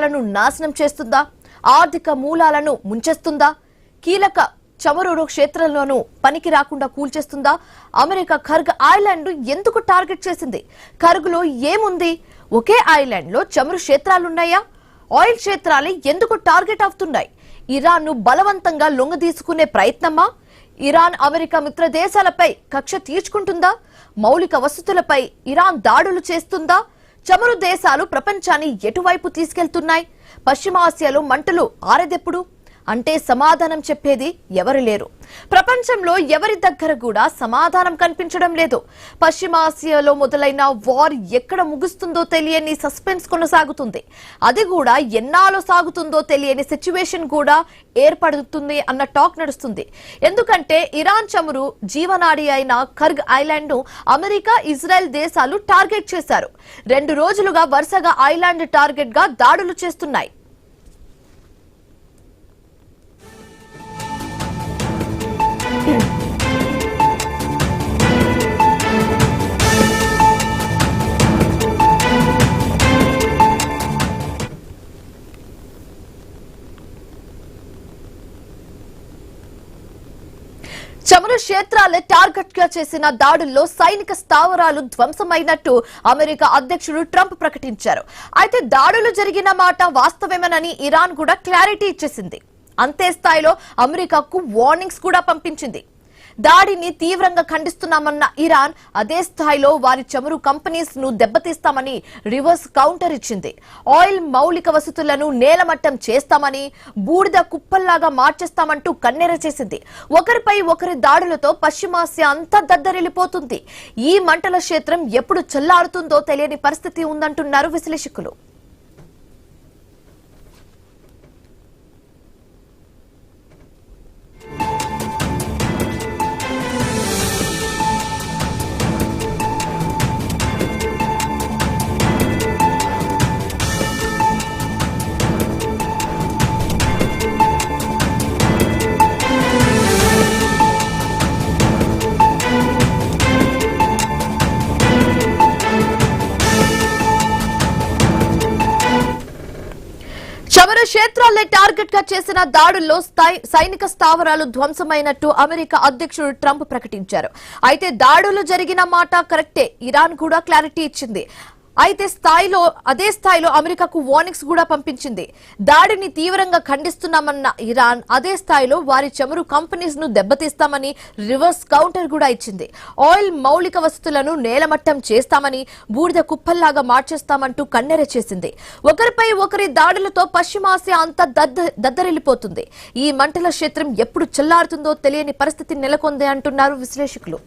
క్షేత్రాలను నాశనం చేస్తుందా? ఆర్థిక మూలాలను ముంచేస్తుందా? కీలక చమురు క్షేత్రాలను పనికి రాకుండా కూల్చేస్తుందా? అమెరికా ఖర్గ్ ఐలాండ్ ఎందుకు టార్గెట్ చేసింది? ఖర్గ్లో ఏముంది? ఒకే ఐలాండ్ లో చమురు క్షేత్రాలున్నాయా? ఆయిల్ క్షేత్రాలు ఎందుకు టార్గెట్ అవుతున్నాయి? ఇరాన్ ను బలవంతంగా లొంగదీసుకునే ప్రయత్నమా? ఇరాన్ అమెరికా మిత్ర దేశాలపై కక్ష తీర్చుకుంటుందా? మౌలిక వసతులపై ఇరాన్ దాడులు చేస్తుందా? చమురు దేశాలు ప్రపంచాన్ని ఎటువైపు తీసుకెళ్తున్నాయి? పశ్చిమాసియాలో మంటలు ఆరేదెప్పుడు అంటే సమాధానం చెప్పేది ఎవరు లేరు. ప్రపంచంలో ఎవరి దగ్గర కూడా సమాధానం కనిపించడం లేదు. పశ్చిమాసియాలో మొదలైన వార్ ఎక్కడ ముగుస్తుందో తెలియని సస్పెన్స్ కొనసాగుతుంది. అది కూడా ఎన్నాళ్ళు సాగుతుందో తెలియని సిచ్యువేషన్ కూడా ఏర్పడుతుంది అన్న టాక్ నడుస్తుంది. ఎందుకంటే ఇరాన్ చమురు జీవనాడి అయిన ఖర్గ్ ఐలాండ్ ను అమెరికా, ఇజ్రాయెల్ దేశాలు టార్గెట్ చేశారు. 2 రోజులుగా వరుసగా ఐలాండ్ టార్గెట్ గా దాడులు చేస్తున్నాయి. చమురు క్షేత్రాలే టార్గెట్ గా చేసిన దాడుల్లో సైనిక స్థావరాలు ధ్వంసమైనట్టు అమెరికా అధ్యక్షుడు ట్రంప్ ప్రకటించారు. అయితే దాడులు జరిగిన మాట వాస్తవమేనని ఇరాన్ కూడా క్లారిటీ ఇచ్చేసింది. అంతే స్థాయిలో అమెరికాకు వార్నింగ్స్ కూడా పంపించింది. దాడిని తీవ్రంగా ఖండిస్తున్నామన్న ఇరాన్ అదే స్థాయిలో వారి చమురు కంపెనీస్ ను దెబ్బతీస్తామని రివర్స్ కౌంటర్ ఇచ్చింది. ఆయిల్ మౌలిక వసతులను నేలమట్టం చేస్తామని, బూడిద కుప్పల్లాగా మార్చేస్తామంటూ కన్నెర చేసింది. ఒకరిపై ఒకరి దాడులతో పశ్చిమాసియా అంతా దద్దరిల్లిపోతుంది. ఈ మంటల క్షేత్రం ఎప్పుడు చల్లారుతుందో తెలియని పరిస్థితి ఉందంటున్నారు విశ్లేషకులు. చమురు క్షేత్రాలే టార్గెట్ గా చేసిన దాడుల్లో సైనిక స్థావరాలు ధ్వంసమైనట్టు అమెరికా అధ్యక్షుడు ట్రంప్ ప్రకటించారు. అయితే దాడులు జరిగిన మాట కరెక్టే, ఇరాన్ కూడా క్లారిటీ ఇచ్చింది. అయితే అదే స్థాయిలో అమెరికాకు వార్నింగ్స్ కూడా పంపించింది. దాడిని తీవ్రంగా ఖండిస్తున్నామన్న ఇరాన్ అదే స్థాయిలో వారి చమురు కంపెనీస్ ను దెబ్బతీస్తామని రివర్స్ కౌంటర్ కూడా ఇచ్చింది. ఆయిల్ మౌలిక వసతులను నేలమట్టం చేస్తామని, బూడిద కుప్పల్లాగా మార్చేస్తామంటూ కన్నెర చేసింది. ఒకరిపై ఒకరి దాడులతో పశ్చిమాసియా అంతా దద్దరిల్లిపోతుంది. ఈ మంటల క్షేత్రం ఎప్పుడు చల్లారుతుందో తెలియని పరిస్థితి నెలకొంది అంటున్నారు విశ్లేషకులు.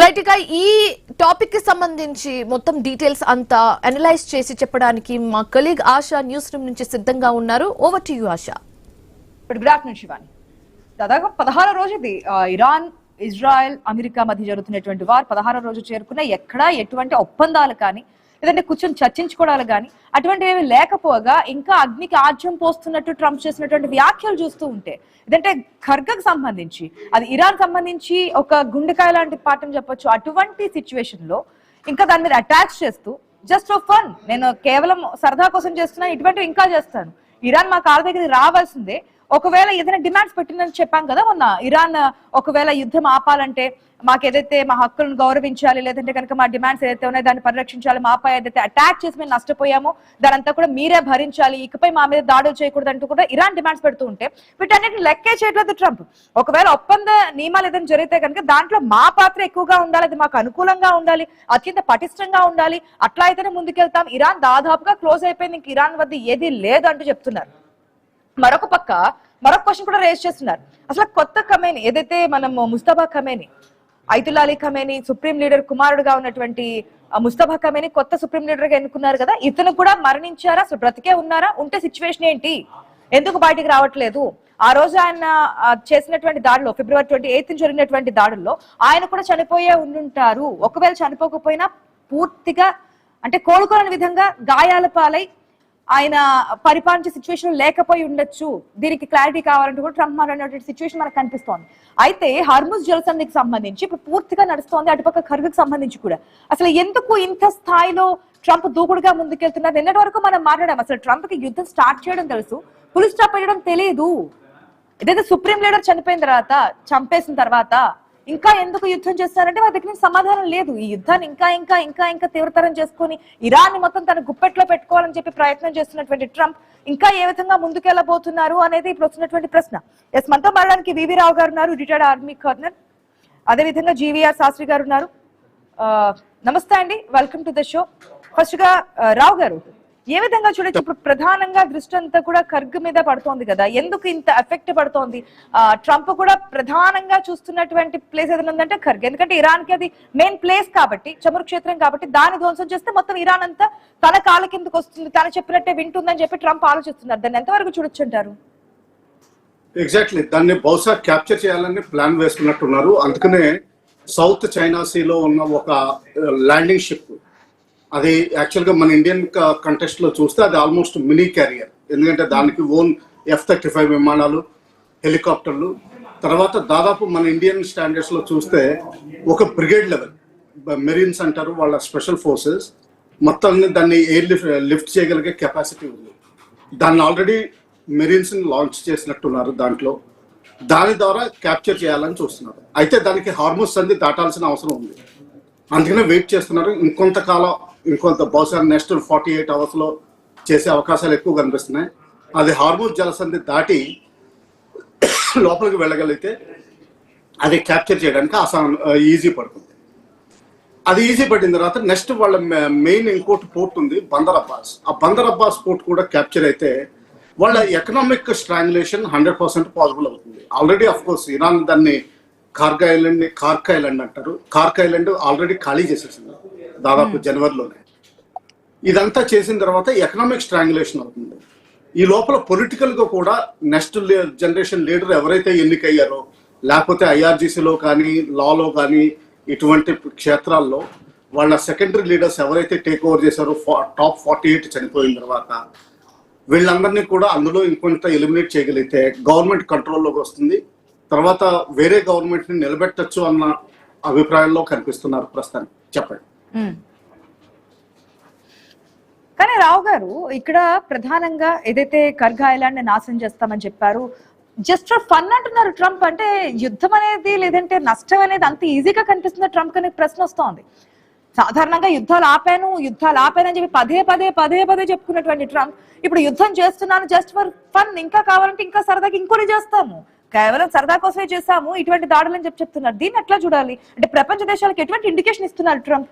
రైట్, ఇక ఈ టాపిక్ కి సంబంధించి మొత్తం డీటెయిల్స్ అంతా అనలైజ్ చేసి చెప్పడానికి మా కొలీగ్ ఆశా న్యూస్ రూమ్ నుంచి సిద్ధంగా ఉన్నారు. Over to you ASHA. Good afternoon Shivani. దాదాపు 16 రోజు ఇది ఇరాన్, ఇజ్రాయెల్, అమెరికా మధ్య జరుగుతున్నటువంటి వార్ 16 రోజు చేరుకున్న ఎక్కడా ఎటువంటి ఒప్పందాలు కానీ లేదంటే కూర్చొని చర్చించుకోవడాలు కానీ అటువంటివి ఏమి లేకపోగా ఇంకా అగ్నికి ఆజ్యం పోస్తున్నట్టు ట్రంప్ చేసినటువంటి వ్యాఖ్యలు చూస్తూ ఉంటే, ఇదంటే ఖర్గ్కి సంబంధించి, అది ఇరాన్ సంబంధించి ఒక గుండెకాయ లాంటి పాఠం చెప్పొచ్చు. అటువంటి సిచ్యువేషన్ లో ఇంకా దాని మీద అటాచ్ చేస్తూ జస్ట్ ఫర్ ఫన్, నేను కేవలం సరదా కోసం చేస్తున్నా, ఇటువంటివి ఇంకా చేస్తాను, ఇరాన్ మా కాళ్ళ దగ్గరికి రావాల్సిందే, ఒకవేళ ఏదైనా డిమాండ్స్ పెట్టిందని చెప్పాం కదా మొన్న, ఇరాన్ ఒకవేళ యుద్ధం ఆపాలంటే మాకేదైతే మా హక్కులను గౌరవించాలి, లేదంటే కనుక మా డిమాండ్స్ ఏదైతే ఉన్నాయో దాన్ని పరిరక్షించాలి, మాపై ఏదైతే అటాక్ చేసి మేము నష్టపోయామో దానంతా కూడా మీరే భరించాలి, ఇకపై మా మీద దాడులు చేయకూడదు అంటూ కూడా ఇరాన్ డిమాండ్స్ పెడుతూ ఉంటే వీటన్నిటిని లెక్కే చేయట్లేదు ట్రంప్. ఒకవేళ ఒప్పంద నియమాలు ఏదైనా జరిగితే కనుక దాంట్లో మా పాత్ర ఎక్కువగా ఉండాలి, అది మాకు అనుకూలంగా ఉండాలి, అత్యంత పటిష్టంగా ఉండాలి, అట్లా అయితేనే ముందుకెళ్తాం. ఇరాన్ దాదాపుగా క్లోజ్ అయిపోయింది, ఇంక ఇరాన్ వద్ద ఏది లేదు అంటూ చెప్తున్నారు. మరొక పక్క మరొక క్వశ్చన్ కూడా రేస్ చేస్తున్నారు. అసలు కొత్త ఖమేని ఏదైతే మనం Mustafa Khamenei, ఐతుల్లా Ali Khamenei supreme leader కుమారుడుగా ఉన్నటువంటి ముస్తఫా ఖమేని కొత్త సుప్రీం లీడర్ గా ఎన్నుకున్నారు కదా, ఇతను కూడా మరణించారా, అసలు బ్రతికే ఉన్నారా, ఉంటే సిచ్యువేషన్ ఏంటి, ఎందుకు బయటికి రావట్లేదు, ఆ రోజు ఆయన చేసినటువంటి దాడిలో ఫిబ్రవరి 28 జరిగినటువంటి దాడుల్లో ఆయన కూడా చనిపోయే ఉండుంటారు. ఒకవేళ చనిపోకపోయినా పూర్తిగా అంటే కోలుకోని విధంగా గాయాల పాలై ఆయన పరిపాలించే సిచ్యువేషన్ లేకపోయి ఉండొచ్చు. దీనికి క్లారిటీ కావాలంటే కూడా ట్రంప్ మాట్లాడినటువంటి సిచ్యువేషన్ మనకు కనిపిస్తోంది. అయితే హర్ముజ్ జలసంధికి సంబంధించి ఇప్పుడు పూర్తిగా నడుస్తోంది, అటుపక్క ఖర్గుకి సంబంధించి కూడా. అసలు ఎందుకు ఇంత స్థాయిలో ట్రంప్ దూకుడుగా ముందుకెళ్తున్నారు? నిన్నటి వరకు మనం మాట్లాడాం, అసలు ట్రంప్ కి యుద్ధం స్టార్ట్ చేయడం తెలుసు, ఫుల్ స్టాప్ పెట్టడం తెలియదు. ఏదైతే సుప్రీం లీడర్ చనిపోయిన తర్వాత, చంపేసిన తర్వాత ఇంకా ఎందుకు యుద్ధం చేస్తారంటే వాళ్ళ దగ్గర సమాధానం లేదు. ఈ యుద్ధాన్ని ఇంకా ఇంకా ఇంకా ఇంకా తీవ్రతరం చేసుకుని ఇరాన్ ని మొత్తం తన గుప్పెట్లో పెట్టుకోవాలని చెప్పి ప్రయత్నం చేస్తున్నటువంటి ట్రంప్ ఇంకా ఏ విధంగా ముందుకెళ్లబోతున్నారు అనేది ఇప్పుడు వస్తున్నటువంటి ప్రశ్న. ఎస్, మనతో మాట్లాడడానికి వివి రావు గారు ఉన్నారు, రిటైర్డ్ ఆర్మీ కర్నల్. అదేవిధంగా జీవీఆర్ శాస్త్రి గారు ఉన్నారు. నమస్తే అండి, welcome to the show. First గా రావు గారు, ఏ విధంగా చూడొచ్చు? ఇప్పుడు ప్రధానంగా దృష్టి అంతా కూడా ఖర్గ్ మీద పడుతోంది కదా, ఎందుకు ఇంత ఎఫెక్ట్ పడుతోంది? ట్రంప్ కూడా ప్రధానంగా చూస్తున్నటువంటి ప్లేస్ ఏదైనా ఉందంటే ఖర్గ్. ఎందుకంటే ఇరాన్ కి అది మెయిన్ ప్లేస్ కాబట్టి, చమురు క్షేత్రం కాబట్టి, దాన్ని ధ్వంసం చేస్తే మొత్తం ఇరాన్ అంతా తన కాళ్ళ కిందకు వస్తుంది, తను చెప్పినట్టే వింటుందని చెప్పి ట్రంప్ ఆలోచిస్తున్నారు. దాన్ని ఎంతవరకు చూడొచ్చు అంటారు? ఎగ్జాక్ట్లీ, దాన్ని బహుశా క్యాప్చర్ చేయాలని ప్లాన్ వేసుకున్నట్టున్నారు. అందుకనే సౌత్ చైనా సీలో ఉన్న ఒక ల్యాండింగ్ షిప్, అది యాక్చువల్గా మన ఇండియన్ కంటెస్ట్ లో చూస్తే అది ఆల్మోస్ట్ మినీ క్యారియర్. ఎందుకంటే దానికి ఓన్ F-35 విమానాలు, హెలికాప్టర్లు, తర్వాత దాదాపు మన ఇండియన్ స్టాండర్డ్స్ లో చూస్తే ఒక బ్రిగేడ్ లెవెల్ మెరీన్స్ అంటారు, వాళ్ళ స్పెషల్ ఫోర్సెస్ మొత్తాన్ని దాన్ని ఎయిర్ లిఫ్ట్ చేయగలిగే కెపాసిటీ ఉంది. దాన్ని ఆల్రెడీ మెరీన్స్ ని లాంచ్ చేసినట్టున్నారు. దాంట్లో దాని ద్వారా క్యాప్చర్ చేయాలని చూస్తున్నారు. అయితే దానికి హార్మోస్ సంధి దాటాల్సిన అవసరం ఉంది, అందుకనే వెయిట్ చేస్తున్నారు. ఇంకొంత బహుశా నెక్స్ట్ 48 hours లో చేసే అవకాశాలు ఎక్కువ కనిపిస్తున్నాయి. అది హార్మోస్ జలసంధి దాటి లోపలికి వెళ్ళగలిగితే అది క్యాప్చర్ చేయడానికి ఈజీ పడుతుంది. అది ఈజీ పడిన తర్వాత నెక్స్ట్ వాళ్ళ మెయిన్ ఇంకోటి పోర్ట్ ఉంది, బందర్ అబ్బాస్. ఆ బందర్ అబ్బాస్ పోర్ట్ కూడా క్యాప్చర్ అయితే వాళ్ళ ఎకనామిక్ స్ట్రాంగులేషన్ 100% పాసిబుల్ అవుతుంది. ఆల్రెడీ అఫ్ కోర్స్ ఇరాన్ దాన్ని కార్క్ ఐలాండ్ అంటారు. కార్క్ ఐలాండ్ ఆల్రెడీ ఖాళీ చేసేసింది దాదాపు జనవరిలోనే. ఇదంతా చేసిన తర్వాత ఎకనామిక్ స్ట్రాంగులేషన్ అవుతుంది. ఈ లోపల పొలిటికల్ గా కూడా నెక్స్ట్ జనరేషన్ లీడర్ ఎవరైతే ఎన్నికయ్యారో, లేకపోతే IRGCలో కానీ లాలో కానీ ఇటువంటి క్షేత్రాల్లో వాళ్ళ సెకండరీ లీడర్స్ ఎవరైతే టేక్ ఓవర్ చేశారో, టాప్ 48 చనిపోయిన తర్వాత వీళ్ళందరినీ కూడా అందులో ఇంకొంత ఎలిమినేట్ చేయగలిగితే గవర్నమెంట్ కంట్రోల్లోకి వస్తుంది. తర్వాత వేరే గవర్నమెంట్ ని నిలబెట్టచ్చు అన్న అభిప్రాయంలో కనిపిస్తున్నారు ప్రస్తుతానికి. చెప్పండి. కానీ రావు గారు, ఇక్కడ ప్రధానంగా ఏదైతే ఖర్గ్ ఐలాండ్ ని నాశనం చేస్తామని చెప్పారు, జస్ట్ ఫర్ ఫన్ అంటున్నారు ట్రంప్. అంటే యుద్ధం అనేది లేదంటే నష్టం అనేది అంత ఈజీగా కనిపిస్తుంది ట్రంప్ అనే ప్రశ్న వస్తోంది. సాధారణంగా యుద్ధాలు ఆపానని చెప్పి పదే చెప్పుకున్నటువంటి ట్రంప్ ఇప్పుడు యుద్ధం చేస్తున్నాను జస్ట్ ఫర్ ఫన్, ఇంకా కావాలంటే ఇంకా సరదాగా ఇంకోటి చేస్తాము, కేవలం సరదా కోసమే చేస్తాము ఇటువంటి దాడులని చెప్తున్నారు. దీన్ని ఎట్లా చూడాలి? అంటే ప్రపంచ దేశాలకు ఎటువంటి ఇండికేషన్ ఇస్తున్నారు ట్రంప్?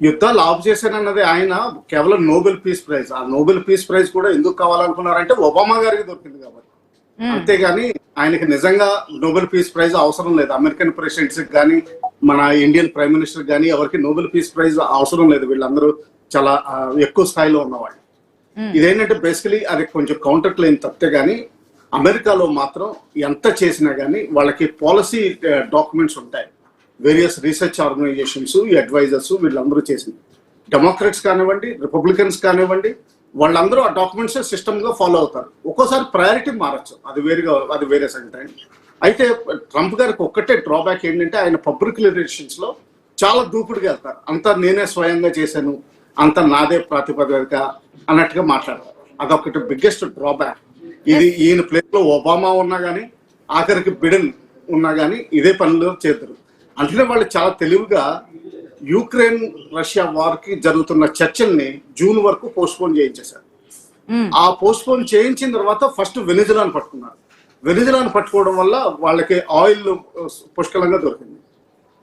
యుద్ధాలు ఆఫ్ చేశానన్నది ఆయన కేవలం నోబెల్ పీస్ ప్రైజ్. ఆ నోబెల్ పీస్ ప్రైజ్ కూడా ఎందుకు కావాలనుకున్నారంటే ఒబామా గారికి దొరికింది కాబట్టి. అంతేగాని ఆయనకి నిజంగా నోబెల్ పీస్ ప్రైజ్ అవసరం లేదు. అమెరికన్ ప్రెసిడెంట్స్ కానీ మన ఇండియన్ ప్రైమ్ మినిస్టర్ కానీ ఎవరికి నోబెల్ పీస్ ప్రైజ్ అవసరం లేదు. వీళ్ళందరూ చాలా ఎక్కువ స్థాయిలో ఉన్నవాళ్ళు. ఇదేంటంటే బేసికలీ అది కొంచెం కౌంటర్ క్లెయిమ్ తప్పితే కానీ అమెరికాలో మాత్రం ఎంత చేసినా కానీ వాళ్ళకి పాలసీ డాక్యుమెంట్స్ ఉంటాయి. వేరియస్ రీసెర్చ్ ఆర్గనైజేషన్స్, ఈ అడ్వైజర్స్ వీళ్ళందరూ చేసింది. డెమోక్రాట్స్ కానివ్వండి, రిపబ్లికన్స్ కానివ్వండి, వాళ్ళందరూ ఆ డాక్యుమెంట్స్ సిస్టమ్ గా ఫాలో అవుతారు. ఒక్కోసారి ప్రయారిటీ మారచ్చు, అది వేరే సంగతి. అయితే ట్రంప్ గారికి ఒక్కటే డ్రాబ్యాక్ ఏంటంటే ఆయన పబ్లిక్ రిలేషన్స్ లో చాలా దూకుడుగా వెళ్తారు. అంతా నేనే స్వయంగా చేశాను, అంతా నాదే ప్రాతిపదిక అన్నట్టుగా మాట్లాడతారు. అదొకటి బిగ్గెస్ట్ డ్రాబ్యాక్. ఇది ఈయన ప్లేస్ లో ఒబామా ఉన్నా కానీ, ఆఖరికి బిడెన్ ఉన్నా కానీ ఇదే పనులు చేద్దరు. అందుకనే వాళ్ళు చాలా తెలివిగా యుక్రెయిన్ రష్యా వార్ కి జరుగుతున్న చర్చల్ని జూన్ వరకు పోస్ట్పోన్ చేయించేశారు. ఆ పోస్ట్పోన్ చేయించిన తర్వాత ఫస్ట్ వెనిజులాను పట్టుకున్నారు. వెనిజులాను పట్టుకోవడం వల్ల వాళ్ళకి ఆయిల్ పుష్కలంగా దొరికింది.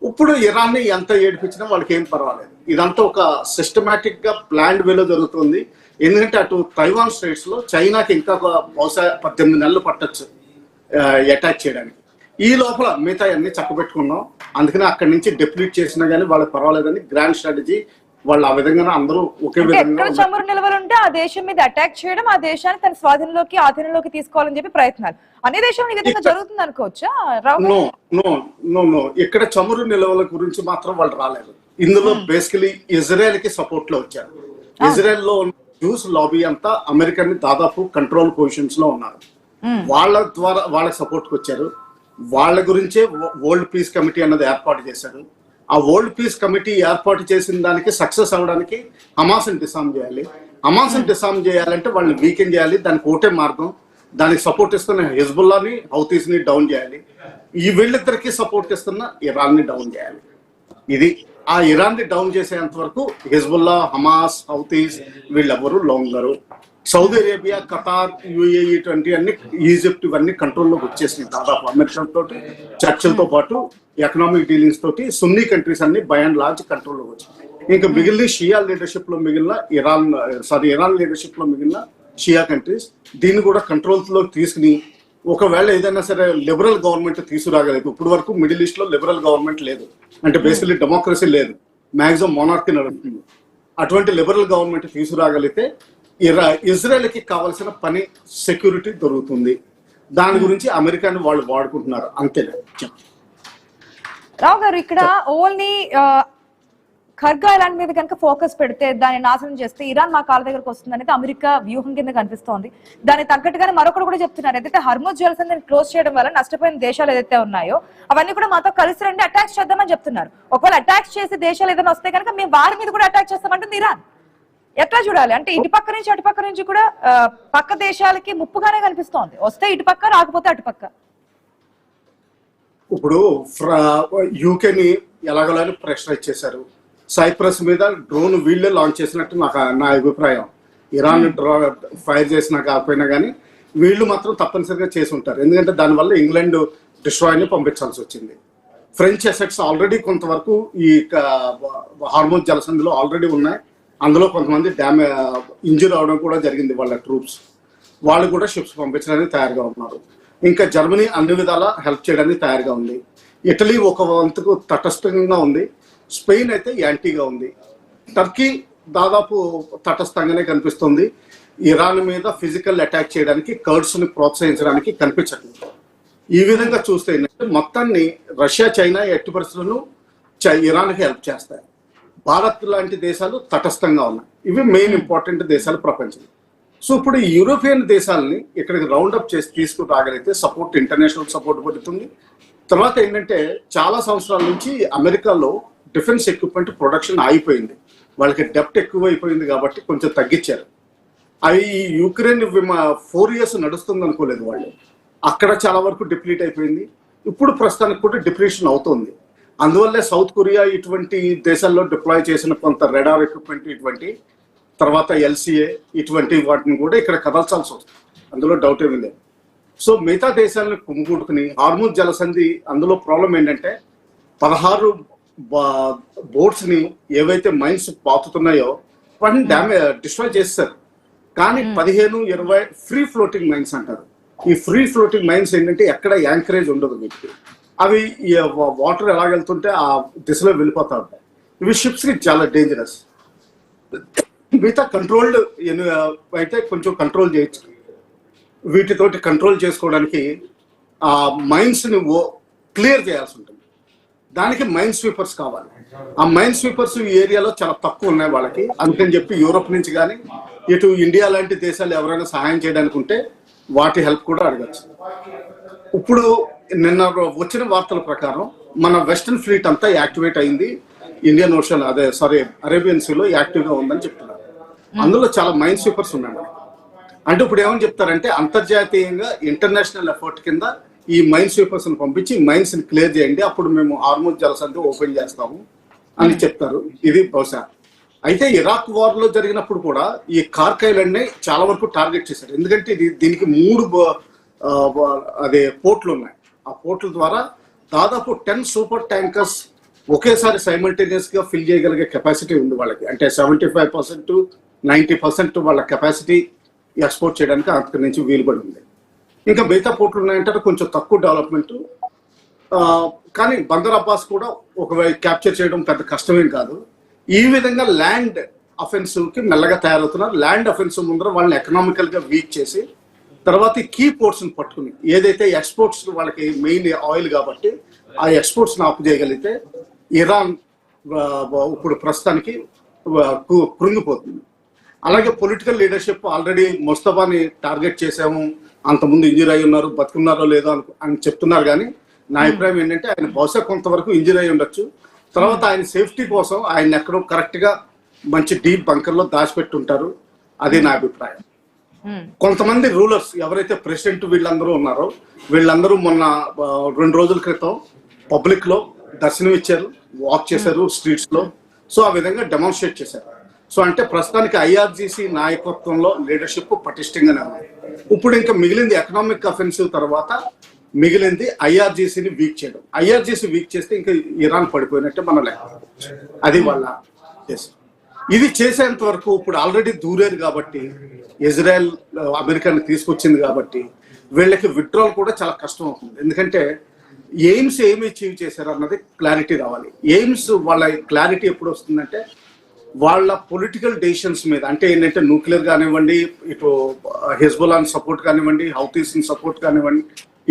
ఇప్పుడు ఇరాన్ని ఎంత ఏడిపించినా వాళ్ళకి ఏం పర్వాలేదు. ఇదంతా ఒక సిస్టమేటిక్ గా ప్లాన్డ్ వేలో జరుగుతుంది. ఎందుకంటే అటు తైవాన్ స్టేట్స్ లో చైనాకి ఇంకా బహుశా 18 నెలలు పట్టచ్చు అటాక్ చేయడానికి. ఈ లోపల మిగతా అన్ని చక్కబెట్టుకున్నాం. అందుకని అక్కడి నుంచి డెప్లీట్ చేసినా కానీ వాళ్ళకి పర్వాలేదని గ్రాండ్ స్ట్రాటజీ వాళ్ళు ఆ విధంగా అందరూ ఒకే ఎక్కడ విధంగా చమురు నిల్వలు ఉంటే ఆ దేశం మీద అటాక్ చేయడం, ఆ దేశాన్ని తన స్వాధీనంలోకి ఆధీనంలోకి తీసుకోవాలని చెప్పి ప్రయత్నాలు. అన్ని దేశంలో ఈ విధంగా జరుగుతుంది అనుకోవచ్చా రావు? నో నో నో నో ఇక్కడ చమురు నిల్వల గురించి మాత్రం వాళ్ళు రాలేదు. ఇందులో బేసికలీ ఇజ్రాయెల్ కి సపోర్ట్ లో వచ్చారు. ఇజ్రాయెల్ లో జ్యూస్ లాబీ అంతా అమెరికన్ దాదాపు కంట్రోల్ పొజిషన్స్ లో ఉన్నారు. వాళ్ళ ద్వారా వాళ్ళకి సపోర్ట్ కి వచ్చారు. వాళ్ళ గురించే వరల్డ్ పీస్ కమిటీ అన్నది ఏర్పాటు చేశారు. ఆ వరల్డ్ పీస్ కమిటీ ఏర్పాటు చేసిన దానికి సక్సెస్ అవడానికి హమాస్ ని డిసామ్ చేయాలి. హమాస్ ని డిసామ్ చేయాలంటే వాళ్ళని వీకెన్ చేయాలి. దానికి ఒకటే మార్గం, దానికి సపోర్ట్ ఇస్తున్న హిజ్బుల్లాని హౌతీస్ ని డౌన్ చేయాలి. ఈ వీళ్ళిద్దరికి సపోర్ట్ ఇస్తున్న ఇరాన్ ని డౌన్ చేయాలి. ఇది ఆ ఇరాన్ ని డౌన్ చేసేంత వరకు హిజ్బుల్లా, హమాస్, హౌతీస్ వీళ్ళెవరూ లొంగరు. సౌదీ అరేబియా, ఖతార్, యుఏఈ ఇటువంటి అన్ని, ఈజిప్ట్ ఇవన్నీ కంట్రోల్లోకి వచ్చేసినాయి దాదాపు అమెరికా తోటి చర్చలతో పాటు ఎకనామిక్ డీలింగ్స్ తోటి సున్నీ కంట్రీస్ అన్ని బై అండ్ లార్జ్ కంట్రోల్లోకి వచ్చాయి. ఇంకా మిగిలిన షియా లీడర్షిప్ లో మిగిలిన ఇరాన్ లీడర్షిప్ లో మిగిలిన షియా కంట్రీస్ దీన్ని కూడా కంట్రోల్ లో తీసుకుని ఒకవేళ ఏదైనా సరే లిబరల్ గవర్నమెంట్ తీసుకురాగలేదు. ఇప్పుడు వరకు మిడిల్ ఈస్ట్ లో లిబరల్ గవర్నమెంట్ లేదు, అంటే బేసికలీ డెమోక్రసీ లేదు, మాక్సిమం మొనార్కీ నడుస్తుంది. అటువంటి లిబరల్ గవర్నమెంట్ తీసుకురాగలిగితే ఇజ్రాయెల్ కి కావాల్సిన పని సెక్యూరిటీ దొరుకుతుంది. దాని గురించి అమెరికాని వాళ్ళు వాడుకుంటున్నారు అంతే. రావు గారు, ఇక్కడ ఓన్లీ ఖర్గా ఐలాండ్ మీద కనుక ఫోకస్ పెడితే, దాన్ని నాశనం చేస్తే ఇరాన్ మా కాళ్ళ దగ్గరకు వస్తుంది అనేది అమెరికా వ్యూహం కింద కనిపిస్తోంది. దానికి తగ్గట్టుగానే మరొకరు కూడా చెప్తున్నారు, ఏదైతే హర్ముజ్ జలసంధిని క్లోజ్ చేయడం వల్ల నష్టపోయిన దేశాలు ఏదైతే ఉన్నాయో అవన్నీ కూడా మాతో కలిసి రండి అటాక్స్ చేద్దామని చెప్తున్నారు. ఒకవేళ అటాక్స్ చేసే దేశాలు ఏదైనా వస్తే కనుక మేము వారి మీద కూడా అటాక్ చేస్తామంటుంది ఇరాన్. ఎట్లా చూడాలి? అంటే ఇటుపక్క నుంచి అటుపక్క నుంచి కూడా పక్క దేశాలకి ముప్పుగానే కనిపిస్తోంది. వస్తే ఇటుపక్క, రాకపోతే అటుపక్క. ఇప్పుడు యూకేని ఎలాగోలాని ప్రెషరైజ్ చేశారు. సైప్రస్ మీద డ్రోన్ వీళ్ళే లాంచ్ చేసినట్టు నా అభిప్రాయం. ఇరాన్ ఫైర్ చేసినా కాకపోయినా కానీ వీళ్ళు మాత్రం తప్పనిసరిగా చేసి ఉంటారు. ఎందుకంటే దానివల్ల ఇంగ్లాండ్ డిస్ట్రాయ్ని పంపించాల్సి వచ్చింది. ఫ్రెంచ్ అసెట్స్ ఆల్రెడీ కొంతవరకు ఈ హార్మోజ్ జలసంధిలో ఆల్రెడీ ఉన్నాయి. అందులో కొంతమంది ఇంజూర్ అవడం కూడా జరిగింది. వాళ్ళ ట్రూప్స్ వాళ్ళు కూడా షిప్స్ పంపించడానికి తయారుగా ఉన్నారు. ఇంకా జర్మనీ అన్ని విధాలా హెల్ప్ చేయడానికి తయారుగా ఉంది. ఇటలీ ఒక వంతుకు తటస్థంగా ఉంది. స్పెయిన్ అయితే యాంటీగా ఉంది. టర్కీ దాదాపు తటస్థంగానే కనిపిస్తుంది. ఇరాన్ మీద ఫిజికల్ అటాక్ చేయడానికి, కర్డ్స్ ని ప్రోత్సహించడానికి కనిపించట్లేదు. ఈ విధంగా చూస్తే ఏంటంటే మొత్తాన్ని రష్యా, చైనా ఎట్టి పరిస్థితులను ఇరాన్కి హెల్ప్ చేస్తాయి. భారత్ లాంటి దేశాలు తటస్థంగా ఉన్నాయి. ఇవి మెయిన్ ఇంపార్టెంట్ దేశాలు ప్రపంచంలో. సో ఇప్పుడు ఈ యూరోపియన్ దేశాలని ఇక్కడికి రౌండ్ అప్ చేసి తీసుకుని రాగలిగితే సపోర్ట్, ఇంటర్నేషనల్ సపోర్ట్ పడుతుంది. తర్వాత ఏంటంటే చాలా సంవత్సరాల నుంచి అమెరికాలో డిఫెన్స్ ఎక్విప్మెంట్ ప్రొడక్షన్ ఆగిపోయింది. వాళ్ళకి డెప్ట్ ఎక్కువ అయిపోయింది కాబట్టి కొంచెం తగ్గించారు. అవి యుక్రెయిన్ 4 years నడుస్తుంది అనుకోలేదు వాళ్ళు. అక్కడ చాలా వరకు డిప్లీట్ అయిపోయింది. ఇప్పుడు ప్రస్తుతానికి కూడా డిప్లీషన్ అవుతుంది. అందువల్లే సౌత్ కొరియా ఇటువంటి దేశాల్లో డిప్లాయ్ చేసిన కొంత రెడార్ ఎక్విప్మెంట్, ఇటువంటి తర్వాత LCA ఇటువంటి వాటిని కూడా ఇక్కడ కదల్చాల్సి వస్తుంది. అందులో డౌట్ ఏమీ లేదు. సో మిగతా దేశాలను కుమ్ముకుంటుకుని హార్మూజ్ జలసంధి, అందులో ప్రాబ్లం ఏంటంటే 16 బోట్స్ ని ఏవైతే మైన్స్ పాతుతున్నాయో వాటిని డిస్ట్రాయ్ చేస్తారు. కానీ 15-20 ఫ్రీ ఫ్లోటింగ్ మైన్స్ అంటారు. ఈ ఫ్రీ ఫ్లోటింగ్ మైన్స్ ఏంటంటే ఎక్కడ యాంకరేజ్ ఉండదు వీటికి. అవి వాటర్ ఎలా వెళ్తుంటే ఆ దిశలో వెళ్ళిపోతా ఉంటాయి. ఇవి షిప్స్ కి చాలా డేంజరస్. మిగతా కంట్రోల్డ్ అయితే కొంచెం కంట్రోల్ చేయొచ్చు. వీటితోటి కంట్రోల్ చేసుకోవడానికి ఆ మైన్స్ ని క్లియర్ చేయాల్సి ఉంటుంది. దానికి మైన్ స్వీపర్స్ కావాలి. ఆ మైన్ స్వీపర్స్ ఈ ఏరియాలో చాలా తక్కువ ఉన్నాయి వాళ్ళకి. అందుకని చెప్పి యూరోప్ నుంచి కానీ ఇటు ఇండియా లాంటి దేశాలు ఎవరైనా సహాయం చేయడానికి ఉంటే వాటి హెల్ప్ కూడా అడగచ్చు. ఇప్పుడు నిన్న వచ్చిన వార్తల ప్రకారం మన వెస్టర్న్ ఫ్లీట్ అంతా యాక్టివేట్ అయింది. ఇండియన్ ఓషన్ అరేబియన్ సీలో యాక్టివ్గా ఉందని చెప్తున్నారు. అందులో చాలా మైన్ స్వీపర్స్ ఉన్నాయి. అంటే ఇప్పుడు ఏమని చెప్తారంటే అంతర్జాతీయంగా ఇంటర్నేషనల్ ఎఫర్ట్ కింద ఈ మైన్ స్వీపర్స్ ని పంపించి మైన్స్ ని క్లియర్ చేయండి, అప్పుడు మేము హార్మూజ్ జలసంధి ఓపెన్ చేస్తాము అని చెప్తారు. ఇది బహుశా. అయితే ఇరాక్ వార్ లో జరిగినప్పుడు కూడా ఈ కార్క్ ఐలాండ్ ని చాలా వరకు టార్గెట్ చేశారు. ఎందుకంటే దీనికి 3 పోర్ట్లు ఉన్నాయి. ఆ పోర్ట్ల ద్వారా దాదాపు 10 సూపర్ ట్యాంకర్స్ ఒకేసారి సైమల్టేనియస్ గా ఫిల్ చేయగలిగే కెపాసిటీ ఉంది వాళ్ళకి. అంటే 75% 90% వాళ్ళ కెపాసిటీ ఎక్స్పోర్ట్ చేయడానికి అక్కడి నుంచి వీలుపడి ఉంది. ఇంకా మిగతా పోర్ట్లు ఉన్నాయంటే కొంచెం తక్కువ డెవలప్మెంట్. కానీ బందర్ అబ్బాస్ కూడా ఒకవేళ క్యాప్చర్ చేయడం పెద్ద కష్టమేం కాదు. ఈ విధంగా ల్యాండ్ అఫెన్సివ్ కి మెల్లగా తయారవుతున్నారు. ల్యాండ్ అఫెన్సివ్ ముందర వాళ్ళని ఎకనామికల్ గా వీక్ చేసి తర్వాత ఈ కీ పోర్ట్స్ ని పట్టుకుని ఏదైతే ఎక్స్పోర్ట్స్ వాళ్ళకి మెయిన్ ఆయిల్ కాబట్టి ఆ ఎక్స్పోర్ట్స్ ని ఆపు చేయగలిగితే ఇరాన్ ఇప్పుడు ప్రస్తుతానికి కృంగిపోతుంది. అలాగే పొలిటికల్ లీడర్షిప్ ఆల్రెడీ ముస్తఫాని టార్గెట్ చేసాము, అంతకుముందు ఇంజూర్ అయి ఉన్నారు, బతుకున్నారో లేదో అని చెప్తున్నారు. కానీ నా అభిప్రాయం ఏంటంటే ఆయన బహుశా కొంతవరకు ఇంజూర్ అయి ఉండొచ్చు. తర్వాత ఆయన సేఫ్టీ కోసం ఆయన ఎక్కడో కరెక్ట్ గా మంచి డీప్ బంకర్ లో దాచిపెట్టి ఉంటారు. అది నా అభిప్రాయం. కొంతమంది రూలర్స్ ఎవరైతే ప్రెసిడెంట్ వీళ్ళందరూ ఉన్నారో వీళ్ళందరూ మొన్న 2 రోజుల క్రితం పబ్లిక్ లో దర్శనం ఇచ్చారు, వాక్ చేశారు స్ట్రీట్స్ లో. సో ఆ విధంగా డెమాన్స్ట్రేట్ చేశారు. సో అంటే ప్రస్తుతానికి ఐఆర్జీసీ నాయకత్వంలో లీడర్షిప్ పటిష్టంగానే ఉంది. ఇప్పుడు ఇంకా మిగిలింది ఎకనామిక్ అఫెన్సివ్ తర్వాత మిగిలింది ఐఆర్జీసీని వీక్ చేయడం. ఐఆర్జీసీ వీక్ చేస్తే ఇంకా ఇరాన్ పడిపోయినట్టే మన లెక్క. అది వాళ్ళ చేశారు. ఇది చేసేంత వరకు ఇప్పుడు ఆల్రెడీ దూరేది కాబట్టి ఇజ్రాయెల్ అమెరికాని తీసుకొచ్చింది కాబట్టి వీళ్ళకి విత్డ్రాల్ కూడా చాలా కష్టం అవుతుంది. ఎందుకంటే ఎయిమ్స్ ఏమి అచీవ్ చేశారు అన్నది క్లారిటీ రావాలి. ఎయిమ్స్ వాళ్ళ క్లారిటీ ఎప్పుడు వస్తుందంటే వాళ్ళ పొలిటికల్ డెసిషన్స్ మీద, అంటే ఏంటంటే న్యూక్లియర్ కానివ్వండి, ఇటు హెజ్బుల్లాని సపోర్ట్ కానివ్వండి, హౌతీస్ని సపోర్ట్ కానివ్వండి,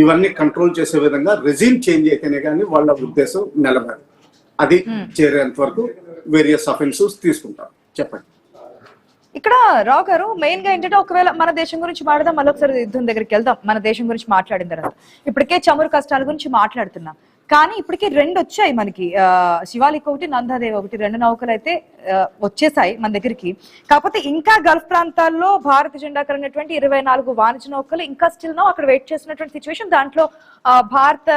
ఇవన్నీ కంట్రోల్ చేసే విధంగా రెజిమ్ చేంజ్ అయితేనే కానీ వాళ్ళ ఉద్దేశం నిలబడదు. అది చేరేంత వరకు వేరియస్ అఫెన్సివ్స్ తీసుకుంటారు. చెప్పండి. ఇక్కడ రావు గారు మెయిన్ గా ఏంటంటే ఒకవేళ మన దేశం గురించి మాట్లాడదాం, మళ్ళీ ఒకసారి యుద్ధం దగ్గరికి వెళ్దాం. మన దేశం గురించి మాట్లాడిన తర్వాత ఇప్పటికే చమురు కష్టాల గురించి మాట్లాడుతున్నాం. కానీ ఇప్పటికే 2 వచ్చాయి మనకి, శివాలిక్ ఒకటి, నందాదేవి ఒకటి, 2 నౌకలు అయితే వచ్చేసాయి మన దగ్గరికి. కాకపోతే ఇంకా గల్ఫ్ ప్రాంతాల్లో భారత జెండా కలిగినటువంటి 24 వాణిజ్య నౌకలు ఇంకా స్టిల్ నో అక్కడ వెయిట్ చేస్తున్నటువంటి సిచ్యువేషన్. దాంట్లో భారత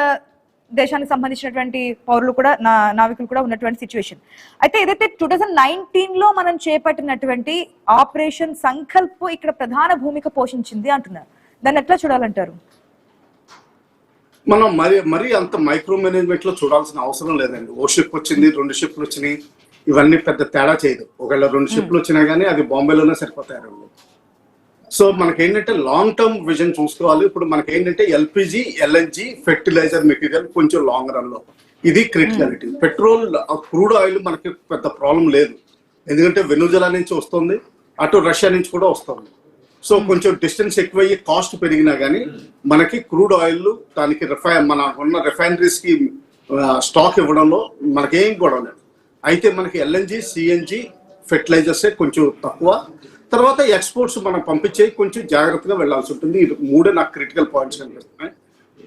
దేశానికి సంబంధించినటువంటి పౌరులు కూడా నావికులు కూడా ఉన్నటువంటి సిచ్యువేషన్. అయితే ఏదైతే 2019లో మనం చేపట్టినటువంటి ఆపరేషన్ సంకల్ప్ ఇక్కడ ప్రధాన భూమిక పోషించింది అంటున్నారు. దాన్ని ఎట్లా చూడాలంటారు? మనం మరీ అంత మైక్రో మేనేజ్మెంట్ లో చూడాల్సిన అవసరం లేదండి. ఓ షిప్ వచ్చింది, 2 షిప్లు వచ్చినాయి, ఇవన్నీ పెద్ద తేడా చేయదు. ఒకవేళ 2 షిప్లు వచ్చినా కానీ అది బాంబేలోనే సరిపోతాయి. సో మనకేంటంటే లాంగ్ టర్మ్ విజన్ చూసుకోవాలి. ఇప్పుడు మనకేంటంటే ఎల్పిజి, ఎల్ఎన్జి, ఫెర్టిలైజర్ మెటీరియల్ కొంచెం లాంగ్ రన్ లో ఇది క్రిటికాలిటీ. పెట్రోల్, క్రూడ్ ఆయిల్ మనకి పెద్ద ప్రాబ్లం లేదు, ఎందుకంటే వెనుజులా నుంచి వస్తుంది, అటు రష్యా నుంచి కూడా వస్తుంది. సో కొంచెం డిస్టెన్స్ ఎక్కువయ్యి కాస్ట్ పెరిగినా కానీ మనకి క్రూడ్ ఆయిల్ దానికి మన ఉన్న రిఫైనరీస్ కి స్టాక్ ఇవ్వడంలో మనకేం గొడవ లేదు. అయితే మనకి ఎల్ఎన్జి, సిఎన్జి, ఫెర్టిలైజర్సే కొంచెం తక్కువ. తర్వాత ఎక్స్పోర్ట్స్ మనం పంపించే కొంచెం జాగ్రత్తగా వెళ్లాల్సి ఉంటుంది. ఇది 3 నాకు క్రిటికల్ పాయింట్స్ కనిపిస్తున్నాయి.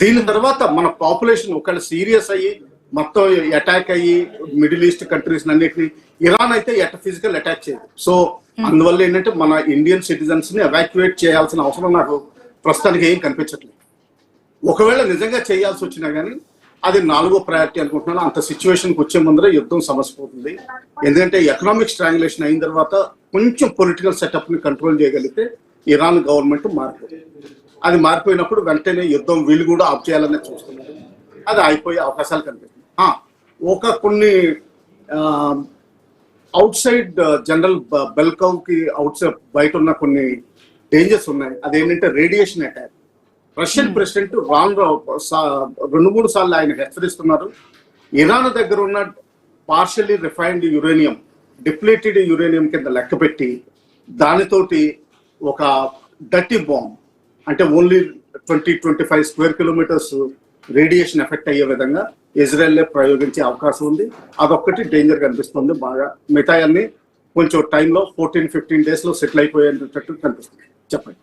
దీని తర్వాత మన పాపులేషన్ ఒకవేళ సీరియస్ అయ్యి మొత్తం అటాక్ అయ్యి మిడిల్ ఈస్ట్ కంట్రీస్ అన్నిటిని, ఇరాన్ అయితే ఫిజికల్ అటాక్ చేయదు. సో అందువల్ల ఏంటంటే మన ఇండియన్ సిటిజన్స్ ని ఎవాక్యుయేట్ చేయాల్సిన అవసరం నాకు ప్రస్తుతానికి ఏం కనిపించట్లేదు. ఒకవేళ నిజంగా చేయాల్సి వచ్చినా కానీ అది 4వ ప్రయారిటీ అనుకుంటున్నాను. అంత సిచ్యువేషన్కి వచ్చే ముందర యుద్ధం సమసిపోతుంది. ఎందుకంటే ఎకనామిక్ స్ట్రాంగులేషన్ అయిన తర్వాత కొంచెం పొలిటికల్ సెటప్ ని కంట్రోల్ చేయగలిగితే ఇరాన్ గవర్నమెంట్ మారిపోతుంది. అది మారిపోయినప్పుడు వెంటనే యుద్ధం వీళ్ళు కూడా ఆఫ్ చేయాలని చూస్తున్నారు. అది అయిపోయే అవకాశాలు కనిపిస్తుంది. కొన్ని అవుట్ సైడ్ జనరల్ బెల్కౌ కి అవుట్ సైడ్ బయట ఉన్న కొన్ని డేంజర్స్ ఉన్నాయి. అదేంటంటే రేడియేషన్ అటాక్. రష్యన్ ప్రెసిడెంట్ 2-3 సార్లు ఆయన హెచ్చరిస్తున్నారు. ఇరాన్ దగ్గర ఉన్న partially refined uranium, depleted uranium కింద లెక్క పెట్టి దానితోటి ఒక డర్టీ బాంబ్, అంటే only 20-25 square kilometres radiation effect అయ్యే విధంగా ఇజ్రాయెల్ ప్రయోగించే అవకాశం ఉంది. అదొక్కటి డేంజర్ కనిపిస్తుంది బాగా. మిగతా అన్ని కొంచెం టైంలో 14-15 days లో సెటిల్ అయిపోయేటట్టు కనిపిస్తుంది. చెప్పండి.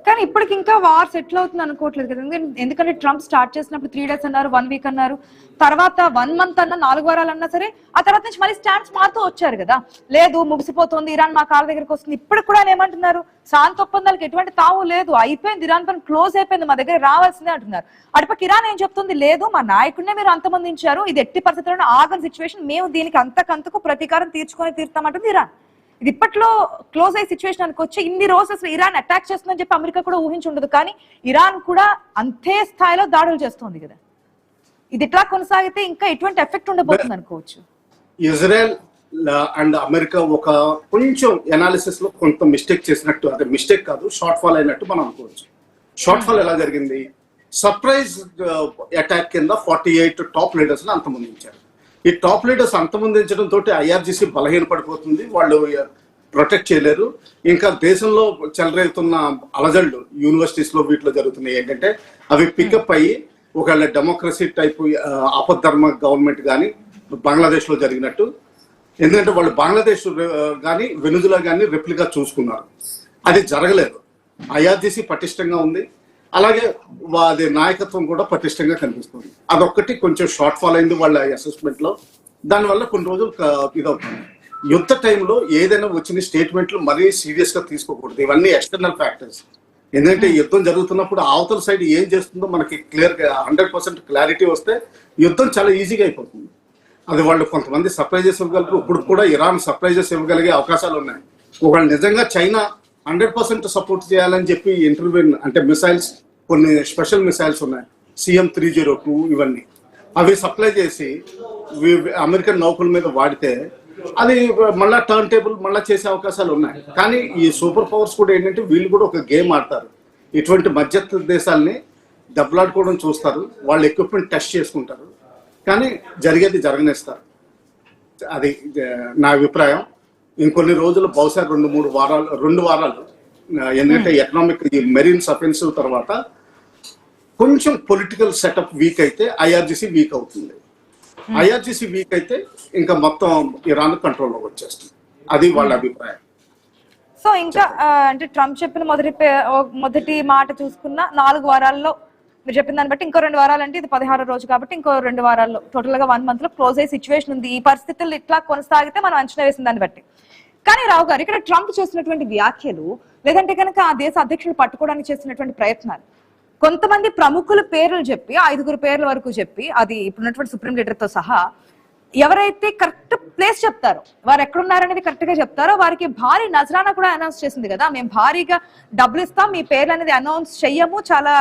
కానీ ఇప్పటికి ఇంకా వార్ సెటిల్ అవుతుంది అనుకోవట్లేదు కదా, ఎందుకంటే ట్రంప్ స్టార్ట్ చేసినప్పుడు 3 days అన్నారు, 1 week అన్నారు, తర్వాత 1 month అన్నా, 4 వారాలు అన్నా సరే, ఆ తర్వాత నుంచి మళ్ళీ స్టాండ్స్ మారుతూ వచ్చారు కదా. లేదు ముగిసిపోతుంది, ఇరాన్ మా కాళ్ళ దగ్గరకు వస్తుంది. ఇప్పుడు కూడా ఏమంటున్నారు, శాంతి ఒప్పందాలకు ఎటువంటి తావు లేదు, అయిపోయింది, ఇరాన్ పని క్లోజ్ అయిపోయింది, మా దగ్గర రావాల్సిందే అంటున్నారు. అటుపక్క ఇరాన్ ఏం చెప్తుంది, లేదు మా నాయకుడినే మీరు అంతమందించారు, ఇది ఎట్టి పరిస్థితుల్లో ఆగని సిచ్యువేషన్, మేము దీనికి అంతకంతకు ప్రతీకారం తీర్చుతామంటుంది ఇరాన్. ఇది ఇప్పట్లో క్లోజ్ అయ్యే సిచ్యువేషన్ అనుకోవచ్చు. ఇన్ని రోజు అసలు ఇరాన్ అటాక్ చేస్తుందని చెప్పి అమెరికా కూడా ఊహించి ఉండదు, కానీ ఇరాన్ కూడా అంతే స్థాయిలో దాడులు చేస్తోంది కదా. ఇది ఇట్లా కొనసాగితే ఇంకా ఎటువంటి ఎఫెక్ట్ ఉండబోతుంది అనుకోవచ్చు. ఇజ్రాయెల్ అండ్ అమెరికా ఒక కొంచెం ఎనాలిసిస్ లో కొంత మిస్టేక్ చేసినట్టు, అదే మిస్టేక్ కాదు, షార్ట్ ఫాల్ అయినట్టు మనం అనుకోవచ్చు. షార్ట్ ఫాల్ ఎలా జరిగింది, సర్ప్రైజ్ అటాక్ కింద 48 టాప్ లీడర్స్ ని అంతమందించారు. ఈ టాప్ లీడర్స్ అంతమొందించడం తోటి ఐఆర్జీసీ బలహీనపడిపోతుంది, వాళ్ళు ప్రొటెక్ట్ చేయలేరు. ఇంకా దేశంలో చెలరేగుతున్న అలజడులు యూనివర్సిటీస్ లో వీటిలో జరుగుతున్నాయి ఏంటంటే అవి పికప్ అయ్యి ఒకవేళ డెమోక్రసీ టైపు ఆపద్ధర్మ గవర్నమెంట్ కానీ బంగ్లాదేశ్ లో జరిగినట్టు, ఎందుకంటే వాళ్ళు బంగ్లాదేశ్ కానీ వెనుజులా కానీ రెప్లికా చూసుకున్నారు, అది జరగలేదు. ఐఆర్జీసీ పటిష్టంగా ఉంది, అలాగే అది నాయకత్వం కూడా పటిష్టంగా కనిపిస్తుంది. అదొక్కటి కొంచెం షార్ట్ ఫాల్ అయింది వాళ్ళ అసెస్మెంట్ లో, దానివల్ల కొన్ని రోజులు ఇదవుతుంది. యుద్ధ టైంలో ఏదైనా వచ్చిన స్టేట్మెంట్లు మరీ సీరియస్ గా తీసుకోకూడదు, ఇవన్నీ ఎక్స్టర్నల్ ఫ్యాక్టర్స్. ఎందుకంటే యుద్ధం జరుగుతున్నప్పుడు అవతల సైడ్ ఏం చేస్తుందో మనకి క్లియర్ గా 100% క్లారిటీ వస్తే యుద్ధం చాలా ఈజీగా అయిపోతుంది. అది వాళ్ళు కొంతమంది సర్ప్రైజెస్ ఇవ్వగలరు, ఇప్పుడు కూడా ఇరాన్ సర్ప్రైజెస్ ఇవ్వగలిగే అవకాశాలు ఉన్నాయి. ఒకవేళ నిజంగా చైనా 100% సపోర్ట్ చేయాలని చెప్పి ఇంటర్వ్యూన్ అంటే మిసైల్స్, కొన్ని స్పెషల్ మిసైల్స్ ఉన్నాయి CM-302 ఇవన్నీ, అవి సప్లై చేసి అమెరికన్ నౌకల మీద వాడితే అది మళ్ళా టర్న్ టేబుల్ మళ్ళా చేసే అవకాశాలు ఉన్నాయి. కానీ ఈ సూపర్ పవర్స్ కూడా ఏంటంటే వీళ్ళు కూడా ఒక గేమ్ ఆడతారు, ఇటువంటి మధ్యస్థ దేశాలని దెబ్బలాడుకోవడం చూస్తారు, వాళ్ళ ఎక్విప్మెంట్ టెస్ట్ చేసుకుంటారు, కానీ జరిగేది జరగనిస్తారు. అది నా అభిప్రాయం. ఇంకొన్ని రోజులు బహుశా 2 వారాలు ఎందుకంటే ఎకనామిక్ ఈ మెరీన్స్ అఫెన్సివ్ తర్వాత కొంచెం పొలిటికల్ సెటప్ వీక్ అయితే ఐఆర్జీసీ వీక్ అవుతుంది. ఐఆర్జీసీ వీక్ అయితే ఇంకా మొత్తం ఇరాన్ కంట్రోల్లోకి వచ్చేస్తుంది, అది వాళ్ళ అభిప్రాయం. సో ఇంకా అంటే ట్రంప్ చెప్పిన మొదటి మాట చూసుకున్న 4 వారాల్లో మీరు చెప్పిన దాన్ని బట్టి ఇంకో 2 వారాలు అంటే ఇది 16వ రోజు కాబట్టి ఇంకో 2 వారాల్లో టోటల్ గా 1 month లో క్లోజ్ అయ్యే సిచ్యువేషన్ ఉంది. ఈ పరిస్థితులు ఇట్లా కొనసాగితే మనం అంచనా వేసిన దాన్ని బట్టి. కానీ రావు గారు, ఇక్కడ ట్రంప్ చేసినటువంటి వ్యాఖ్యలు లేదంటే కనుక ఆ దేశ అధ్యక్షులు పట్టుకోవడానికి చేసినటువంటి ప్రయత్నాలు, కొంతమంది ప్రముఖుల పేర్లు చెప్పి 5 పేర్ల వరకు చెప్పి, అది ఇప్పుడున్నటువంటి సుప్రీం లీడర్ తో సహా ఎవరైతే కరెక్ట్ ప్లేస్ చెప్తారో, వారు ఎక్కడున్నారనేది కరెక్ట్ గా చెప్తారో వారికి భారీ నజరానా కూడా అనౌన్స్ చేసింది కదా. మేము భారీగా డబ్బులు ఇస్తాం, మీ పేర్లు అనేది అనౌన్స్ చెయ్యము, చాలా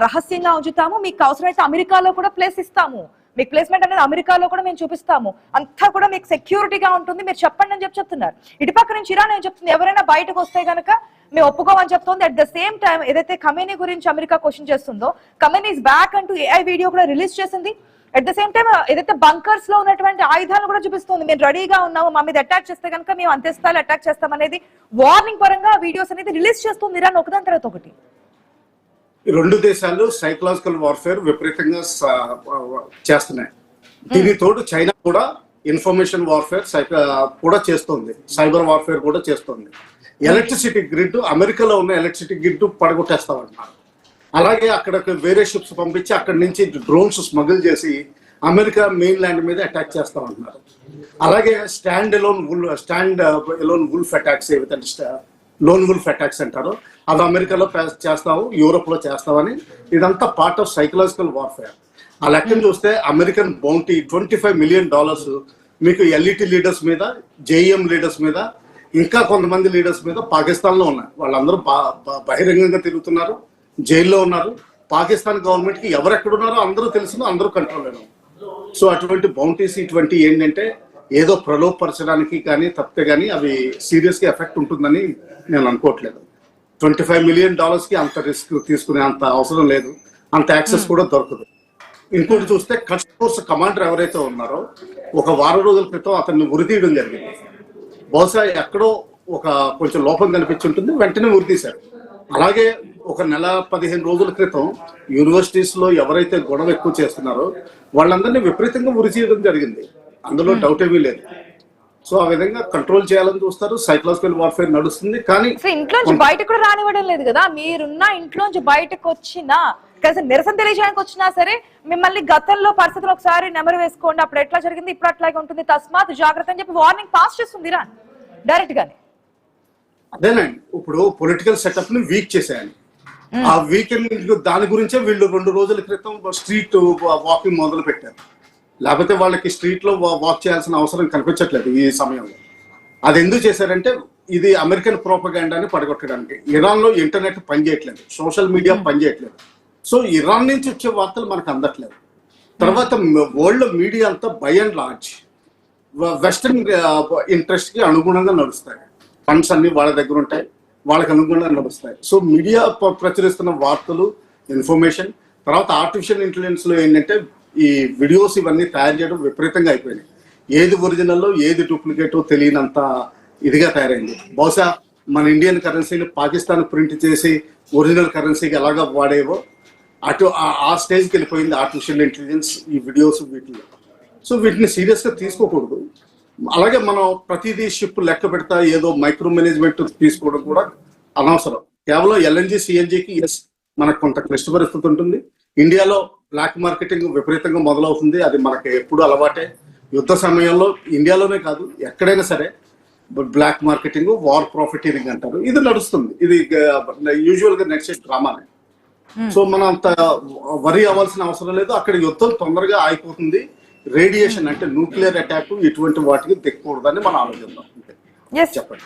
రహస్యంగా ఉంచుతాము, మీకు అవసరమైతే అమెరికాలో కూడా ప్లేస్ ఇస్తాము, మీకు ప్లేస్మెంట్ అనేది అమెరికాలో కూడా మేము చూపిస్తాము, అంతా కూడా మీకు సెక్యూరిటీగా ఉంటుంది, మీరు చెప్పండి అని చెప్తున్నారు. ఇటుపక్క నుంచి ఇరాన్ ఏం చెప్తుంది, ఎవరైనా బయటకు వస్తే కనుక మేము ఒప్పుకోమని చెప్తుంది. అట్ ద సేమ్ టైం ఏదైతే ఖమేనీ గురించి అమెరికా క్వశ్చన్ చేస్తుందో, ఖమేనీ ఇస్ బ్యాక్ అంటూ AI వీడియో కూడా రిలీజ్ చేసింది. అట్ ద సేమ్ టైం ఏదైతే బంకర్స్ లో ఉన్నటువంటి ఆయుధాలను కూడా చూపిస్తుంది, మేము రెడీగా ఉన్నాము, మా మీద అటాక్ చేస్తే కనుక మేము అంతే స్థాయిలో అటాక్ చేస్తాం అనేది వార్నింగ్ పరంగా వీడియోస్ అనేది రిలీజ్ చేస్తుంది ఇరాన్ ఒకదాని తర్వాత ఒకటి. ఈ 2 దేశాలు సైకలాజికల్ వార్ఫేర్ విపరీతంగా చేస్తున్నాయి. దీని తోడు చైనా కూడా ఇన్ఫర్మేషన్ వార్ఫేర్ కూడా చేస్తుంది, సైబర్ వార్ఫేర్ కూడా చేస్తుంది. ఎలక్ట్రిసిటీ గ్రిడ్, అమెరికాలో ఉన్న ఎలక్ట్రిసిటీ గ్రిడ్ పడగొట్టేస్తామంటున్నారు. అలాగే అక్కడికి వేరే షిప్స్ పంపించి అక్కడి నుంచి డ్రోన్స్ స్మగుల్ చేసి అమెరికా మెయిన్ ల్యాండ్ మీద అటాక్ చేస్తామంటున్నారు. అలాగే స్టాండ్ ఎలోన్ వుల్ఫ్ అటాక్స్, ఏవైతే లోన్ వుల్ఫ్ అటాక్స్ అంటారో అది అమెరికాలో చేస్తావు, యూరోప్ లో చేస్తావని, ఇదంతా పార్ట్ ఆఫ్ సైకలాజికల్ వార్ఫేర్. ఆ లెక్కను చూస్తే అమెరికన్ బౌంటీ $25 million మీకు LET లీడర్స్ మీద, JEM లీడర్స్ మీద, ఇంకా కొంతమంది లీడర్స్ మీద పాకిస్తాన్ లో ఉన్నాయి. వాళ్ళందరూ బహిరంగంగా తిరుగుతున్నారు, జైల్లో ఉన్నారు. పాకిస్తాన్ గవర్నమెంట్ కి ఎవరెక్కడున్నారో అందరూ తెలుసు, అందరూ కంట్రోల్ అయినారు. సో అటువంటి బౌంటీస్ ఇటువంటి ఏంటంటే ఏదో ప్రలోభపరచడానికి కానీ తప్పితే కానీ అవి సీరియస్ గా ఎఫెక్ట్ ఉంటుందని నేను అనుకోవట్లేదు. $25 million కి అంత రిస్క్ తీసుకునే అంత అవసరం లేదు, అంత యాక్సెస్ కూడా దొరకదు. ఇంకోటి చూస్తే కట్స్ ఫోర్స్ కమాండర్ ఎవరైతే ఉన్నారో 1 వారం రోజుల క్రితం అతన్ని ఉరితీయడం జరిగింది. బహుశా ఎక్కడో ఒక కొంచెం లోపం కనిపించుంటుంది, వెంటనే ఉరితీశారు. అలాగే 1 నెల 15 రోజుల క్రితం యూనివర్సిటీస్ లో ఎవరైతే గొడవ ఎక్కువ చేస్తున్నారో వాళ్ళందరినీ విపరీతంగా ఉరి చేయడం జరిగింది, అందులో డౌట్ ఏమీ లేదు. సో ఆ విధంగా కంట్రోల్ చేయాలని చూస్తారు, సైకలాజికల్ వార్ఫేర్ నడుస్తుంది. కానీ ఇంట్లోంచి బయటకు కూడా రానివ్వడం లేదు కదా. మీరున్న ఇంట్లోంచి బయటకు వచ్చినా కలిసి నిరసన తెలియజేయడానికి వచ్చినా సరే మిమ్మల్ని గతంలో పరిస్థితులు ఒకసారి నెమరు వేసుకోండి, అప్పుడు ఎట్లా జరిగింది ఇప్పుడు అట్లాగే ఉంటుంది, తస్మాత్ జాగ్రత్త అని చెప్పి వార్నింగ్ పాస్ చేస్తుంది ఇరాన్ డైరెక్ట్ గానే. అదేనండి, ఇప్పుడు పొలిటికల్ సెటప్ ని వీక్ చేసేయాలి. ఆ వీకెండ్ దాని గురించే వీళ్ళు 2 రోజుల క్రితం స్ట్రీట్ వాకింగ్ మొదలు పెట్టారు. లేకపోతే వాళ్ళకి స్ట్రీట్ లో వాక్ చేయాల్సిన అవసరం కనిపించట్లేదు ఈ సమయంలో. అది ఎందుకు చేశారంటే ఇది అమెరికన్ ప్రోపగాండాని పడగొట్టడానికి. ఇరాన్ లో ఇంటర్నెట్ పనిచేయట్లేదు, సోషల్ మీడియా పనిచేయట్లేదు. సో ఇరాన్ నుంచి వచ్చే వార్తలు మనకు అందట్లేదు. తర్వాత వరల్డ్ మీడియా అంతా by and large western interest కి అనుగుణంగా నడుస్తాయి. ఫండ్స్ అన్ని వాళ్ళ దగ్గర ఉంటాయి, వాళ్ళకి అనుగుణంగా నడుస్తాయి. సో మీడియా ప్రచురిస్తున్న వార్తలు, ఇన్ఫర్మేషన్, తర్వాత ఆర్టిఫిషియల్ ఇంటెలిజెన్స్ లో ఏంటంటే ఈ వీడియోస్ ఇవన్నీ తయారు చేయడం విపరీతంగా అయిపోయినాయి. ఏది ఒరిజినల్లో ఏది డూప్లికేటో తెలియనంత ఇదిగా తయారైంది. బహుశా మన ఇండియన్ కరెన్సీని పాకిస్తాన్ ప్రింట్ చేసి ఒరిజినల్ కరెన్సీకి ఎలాగా వాడేవో అటు ఆ స్టేజ్కి వెళ్ళిపోయింది ఆర్టిఫిషియల్ ఇంటెలిజెన్స్ ఈ వీడియోస్ వీటిలో. సో వీటిని సీరియస్గా తీసుకోకూడదు. అలాగే మనం ప్రతిదీ షిప్ లెక్క పెడతా ఏదో మైక్రో మేనేజ్మెంట్ తీసుకోవడం కూడా అనవసరం. కేవలం ఎల్ఎన్జి సిఎన్జికి ఎస్ మనకు కొంత క్లిష్ట పరిస్థితి ఉంటుంది. ఇండియాలో బ్లాక్ మార్కెటింగ్ విపరీతంగా మొదలవుతుంది. అది మనకి ఎప్పుడు అలవాటే. యుద్ధ సమయంలో ఇండియాలోనే కాదు ఎక్కడైనా సరే బ్లాక్ మార్కెటింగ్, వార్ ప్రాఫిటీరింగ్ అంటారు. ఇది నడుస్తుంది. ఇది యూజువల్ గా నడిచే డ్రామానే. సో మనం అంత వరి అవ్వాల్సిన అవసరం లేదు. అక్కడ యుద్ధం తొందరగా ఆగిపోతుంది. రేడియేషన్ అంటే న్యూక్లియర్ అటాక్ ఇటువంటి వాటికి తెక్కకూడదని మనం ఆలోచిద్దాం. చెప్పండి.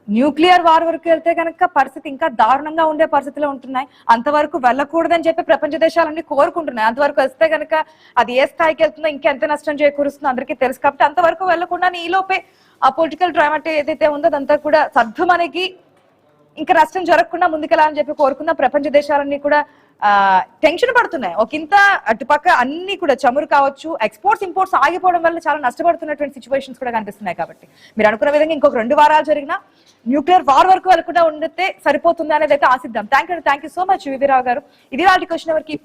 న్యూక్లియర్ వార్ వరకు వెళ్తే కనుక పరిస్థితి ఇంకా దారుణంగా ఉండే పరిస్థితిలో ఉంటున్నాయి. అంతవరకు వెళ్ళకూడదని చెప్పి ప్రపంచ దేశాలన్నీ కోరుకుంటున్నాయి. అంతవరకు వస్తే కనుక అది ఏ స్థాయికి వెళ్తుందో ఇంకెంత నష్టం చేకూరుస్తుందో అందరికీ తెలుసు. కాబట్టి అంతవరకు వెళ్ళకుండా ఈ లోపే ఆ పొలిటికల్ డ్రామా ఏదైతే ఉందో అదంతా కూడా సర్దుమణిగి ఇంకా నష్టం జరగకుండా ముందుకెళ్ళాలని చెప్పి కోరుకుందాం. ప్రపంచ దేశాలన్నీ కూడా టెన్షన్ పడుతున్నాయి. ఒకంత అటుపక్క అన్ని కూడా చమురు కావచ్చు, ఎక్స్పోర్ట్స్ ఇంపోర్ట్స్ ఆగిపోవడం వల్ల చాలా నష్టపడుతున్నటువంటి సిచ్యువేషన్స్ కూడా కనిపిస్తున్నాయి. కాబట్టి మీరు అనుకున్న విధంగా ఇంకొక 2 వారాలు జరిగినా న్యూక్లియర్ వార్ వరకు వెళ్ళకుండా ఉండితే సరిపోతుంది అనేది అయితే ఆశిద్దాం. థ్యాంక్ యూ సో మచ్ వివి రావు గారు. ఇది వాళ్ళకి క్వశ్చన్ ఎవరికి